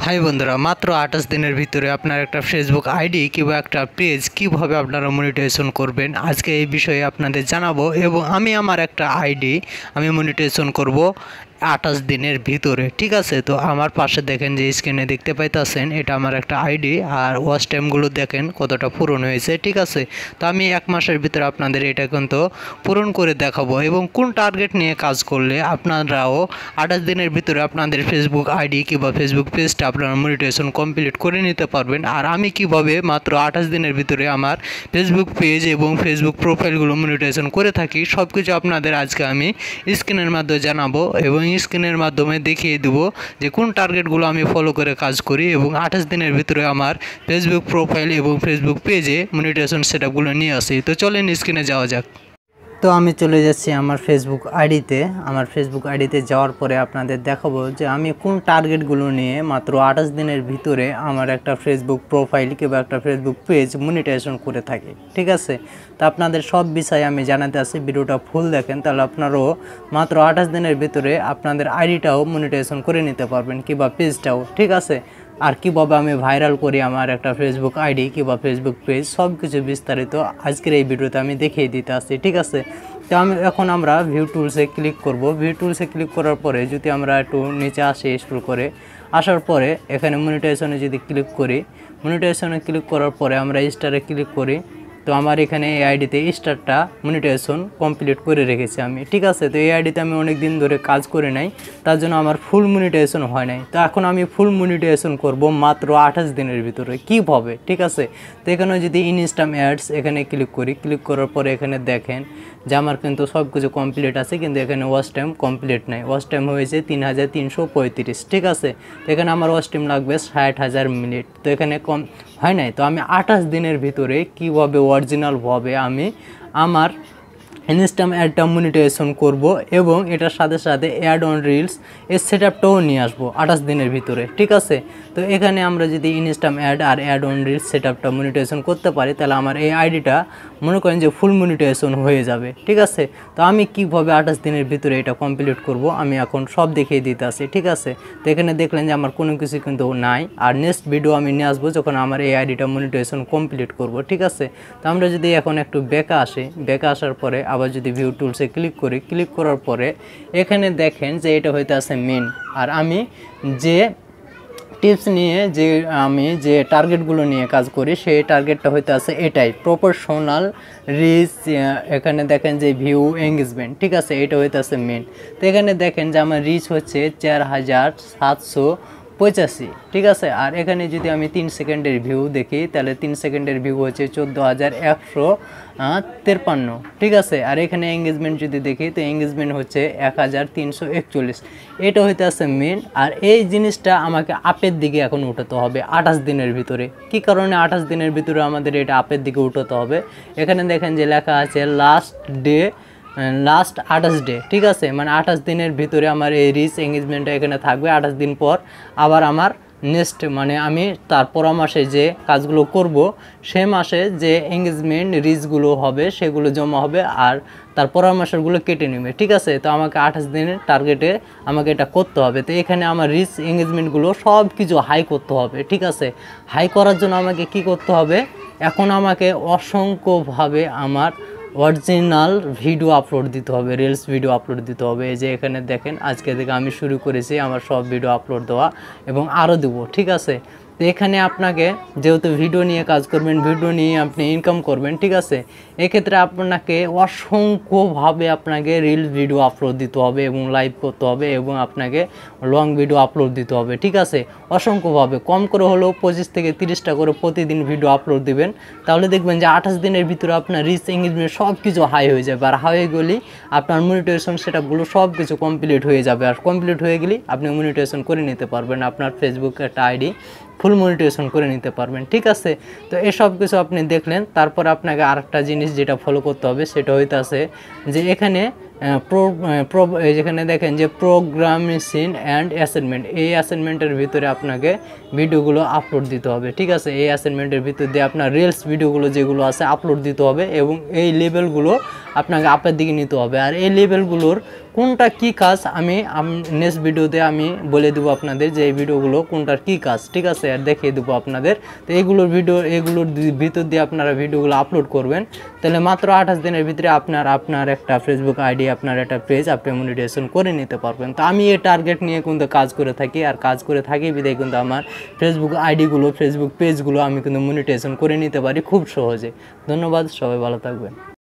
High বন্ধুরা, মাত্র 28 দিনের ভিতরে আপনার একটা ফেসবুক আইডি কিংবা একটা পেজ কিভাবে আপনারা মনিটাইজেশন করবেন আজকে এই বিষয়ে আপনাদের জানাবো। এবং আমি আমার একটা আইডি মনিটাইজেশন করব 28 দিনের ভিতরে। ঠিক আছে, তো আমার পাশে দেখেন যে স্ক্রিনে দেখতে পাইতেছেন এটা আমার একটা আইডি, আর ওয়াচ টাইমগুলো দেখেন কতটা পূরণ হয়েছে। ঠিক আছে, তো আমি 1 মাসের ভিতরে আপনাদের এটা কিন্তু পূরণ করে দেখাবো এবং কোন টার্গেট নিয়ে কাজ করলে আপনারাও 28 দিনের ভিতরে আপনাদের ফেসবুক আইডি কিংবা ফেসবুক পেজটা আপনারা মনিটাইজেশন কমপ্লিট করে নিতে পারবেন। আর আমি কিভাবে মাত্র 28 দিনের ভিতরে আমার ফেসবুক পেজ এবং ফেসবুক প্রোফাইলগুলো মনিটাইজেশন করে থাকি সব কিছু আপনাদের আজকে আমি স্ক্রিনের মাধ্যমে জানাবো এবং স্ক্রিনের মাধ্যমে দেখিয়ে দেবো যে কোন টার্গেটগুলো আমি ফলো করে কাজ করি এবং 28 দিনের ভিতরে আমার ফেসবুক প্রোফাইল এবং ফেসবুক পেজে মনিটাইজেশন সেটআপগুলো নিয়ে আসি। তো চলেন স্ক্রিনে যাওয়া যাক। তো আমি চলে যাচ্ছি আমার ফেসবুক আইডিতে যাওয়ার পরে আপনাদের দেখাবো যে আমি কোন টার্গেটগুলো নিয়ে মাত্র 28 দিনের ভিতরে আমার একটা ফেসবুক প্রোফাইল কিংবা একটা ফেসবুক পেজ মনিটাইজেশন করে থাকি। ঠিক আছে, তো আপনাদের সব বিষয়ে আমি জানাতে আসি, ভিডিওটা ফুল দেখেন তাহলে আপনারাও মাত্র 28 দিনের ভিতরে আপনাদের আইডিটাও মনিটাইজেশন করে নিতে পারবেন কিংবা পেজটাও। ঠিক আছে, আর কীভাবে আমি ভাইরাল করি আমার একটা ফেসবুক আইডি কিংবা ফেসবুক পেজ সব কিছু বিস্তারিত আজকের এই ভিডিওতে আমি দেখিয়ে দিতে আসছি। ঠিক আছে, তো এখন আমরা ভিউ টুলসে ক্লিক করব। ভিউ টুলসে ক্লিক করার পরে যদি আমরা একটু নিচে আসি স্ক্রল করে আসার পরে এখানে মনিটাইজেশনে যদি ক্লিক করি, মনিটাইজেশনে ক্লিক করার পরে আমরা স্টারে ক্লিক করি, তো আমার এখানে এই আইডিতে স্টারটা মনিটাইজেশন কমপ্লিট করে রেখেছি আমি। ঠিক আছে, তো এই আইডিতে আমি অনেক দিন ধরে কাজ করে নাই, তার জন্য আমার ফুল মনিটাইজেশন হয় নাই। তো এখন আমি ফুল মনিটাইজেশন করব মাত্র 28 দিনের ভিতরে কীভাবে। ঠিক আছে, তো এখানে যদি ইনস্টাম অ্যাডস এখানে ক্লিক করি, ক্লিক করার পরে এখানে দেখেন যে আমার কিন্তু সব কিছু কমপ্লিট আছে, কিন্তু এখানে ওয়াচ টাইম কমপ্লিট নাই। ওয়াচ টাইম হয়েছে 3335। ঠিক আছে, তো এখানে আমার ওয়াচ টাইম লাগবে 60,000 মিনিট, তো এখানে কম হয় নাই। তো আমি 28 দিনের ভিতরে কীভাবে অরিজিনালভাবে আমি আমার ইনস্টাম অ্যাডটা মনিটাইজেশন করব এবং এটার সাথে সাথে অ্যাড অন রিলস এর সেটআপটাও নিয়ে আসবো 28 দিনের ভিতরে। ঠিক আছে, তো এখানে আমরা যদি ইনস্টাম অ্যাড আর অ্যাড অন রিলস সেটআপটা মনিটাইজেশন করতে পারি তাহলে আমার এই আইডিটা মনে করেন যে ফুল মনিটাইজেশন হয়ে যাবে। ঠিক আছে, তো আমি কীভাবে 28 দিনের ভিতরে এটা কমপ্লিট করব আমি এখন সব দেখিয়ে দিতে আসি। ঠিক আছে, তো এখানে দেখলেন যে আমার কোনো কিছু কিন্তু নাই, আর নেক্সট ভিডিও আমি নিয়ে আসবো যখন আমার এই আইডিটা মনিটাইজেশন কমপ্লিট করব। ঠিক আছে, তো আমরা যদি এখন একটু ব্যাকে আসি, ব্যাকে আসার পরে আবার যদি ভিউ টুলসে ক্লিক করি, ক্লিক করার পরে এখানে দেখেন যে এটা হইতে আছে মেন, আর আমি যে টিপস নিয়ে আমি যে টার্গেটগুলো নিয়ে কাজ করি সেই টার্গেটটা হইতে আছে এটাই প্রপোর্শনাল রিচ। এখানে দেখেন যে ভিউ এঙ্গেজমেন্ট। ঠিক আছে, এটা হইতে আছে মেন। তো এখানে দেখেন যে আমার রিচ হচ্ছে 4785। ঠিক আছে, আর এখানে যদি আমি 3 সেকেন্ডের ভিউ দেখি তাহলে 3 সেকেন্ডের ভিউ হচ্ছে 14,153। ঠিক আছে, আর এখানে এঙ্গেজমেন্ট যদি দেখি তো এঙ্গেজমেন্ট হচ্ছে 1341। এটা হইতে আছে মেন, আর এই জিনিসটা আমাকে আপের দিকে এখন উঠাতে হবে 28 দিনের ভিতরে। কি কারণে 28 দিনের ভিতরে আমাদের এটা আপের দিকে উঠাতে হবে? এখানে দেখেন যে লেখা আছে লাস্ট 28 ডে। ঠিক আছে, মানে 28 দিনের ভিতরে আমার এই রিচ এঙ্গেজমেন্টটা এখানে থাকবে। 28 দিন পর আবার আমার নেক্সট মানে আমি তারপর মাসে যে কাজগুলো করব সে মাসে যে এঙ্গেজমেন্ট রিচগুলো হবে সেগুলো জমা হবে আর তারপর মাসেরগুলো কেটে নেবে। ঠিক আছে, তো আমাকে 28 দিনের টার্গেটে আমাকে এটা করতে হবে। তো এখানে আমার রিচ এঙ্গেজমেন্টগুলো সব কিছু হাই করতে হবে। ঠিক আছে, হাই করার জন্য আমাকে কি করতে হবে? এখন আমাকে অসংখ্যভাবে আমার অরিজিনাল ভিডিও আপলোড দিতে হবে, রিলস ভিডিও আপলোড দিতে হবে। এই যে এখানে দেখেন আজকে থেকে আমি শুরু করেছি আমার সব ভিডিও আপলোড দেওয়া এবং আরও দেবো। ঠিক আছে, তো এখানে আপনাকে যেহেতু ভিডিও নিয়ে কাজ করবেন, ভিডিও নিয়ে আপনি ইনকাম করবেন। ঠিক আছে, এক্ষেত্রে আপনাকে অসংখ্যভাবে আপনাকে রিলস ভিডিও আপলোড দিতে হবে এবং লাইভ করতে হবে এবং আপনাকে লং ভিডিও আপলোড দিতে হবে। ঠিক আছে, অসংখ্যভাবে কম করে হলেও 25 থেকে 30টা করে প্রতিদিন ভিডিও আপলোড দিবেন, তাহলে দেখবেন যে 28 দিনের ভিতরে আপনার রিচ এঙ্গেজমেন্ট সব কিছু হাই হয়ে যাবে। আর হাই হয়ে গেলেই আপনার মনিটাইজেশন সেটআপগুলো সব কিছু কমপ্লিট হয়ে যাবে, আর কমপ্লিট হয়ে গেলেই আপনি মনিটাইজেশন করে নিতে পারবেন, আপনার ফেসবুক একটা আইডি ফুল মনিটাইজেশন করে নিতে পারবেন। ঠিক আছে, তো এসব কিছু আপনি দেখলেন, তারপর আপনাকে আরেকটা জিনিস যেটা ফলো করতে হবে সেটা হইতে আছে যে এখানে যেখানে দেখেন যে প্রোগ্রামেশন অ্যান্ড অ্যাসাইনমেন্ট, এই অ্যাসাইনমেন্টের ভিতরে আপনাকে ভিডিওগুলো আপলোড দিতে হবে। ঠিক আছে, এই অ্যাসাইনমেন্টের ভিতর দিয়ে আপনার রিলস ভিডিওগুলো যেগুলো আছে আপলোড দিতে হবে এবং এই লেভেলগুলো আপনাকে আপের দিকে নিতে হবে। আর এই লেভেলগুলোর কোনটা কি কাজ আমি নেক্সট ভিডিওতে আমি বলে দেবো আপনাদের যে এই ভিডিওগুলো কোনটার কি কাজ, ঠিক আছে, আর দেখিয়ে দেবো আপনাদের। তো এগুলোর ভিতর দিয়ে আপনারা ভিডিওগুলো আপলোড করবেন, তাহলে মাত্র 28 দিনের ভিতরে আপনার একটা ফেসবুক আইডি, আপনার একটা পেজ আপনি মনিটাইজেশন করে নিতে পারবেন। তো আমি এই টার্গেট নিয়ে কিন্তু কাজ করে থাকি, আর কাজ করে থাকি বিধায় কিন্তু আমার ফেসবুক আইডিগুলো, ফেসবুক পেজগুলো আমি কিন্তু মনিটাইজেশন করে নিতে পারি খুব সহজে। ধন্যবাদ, সবাই ভালো থাকবেন।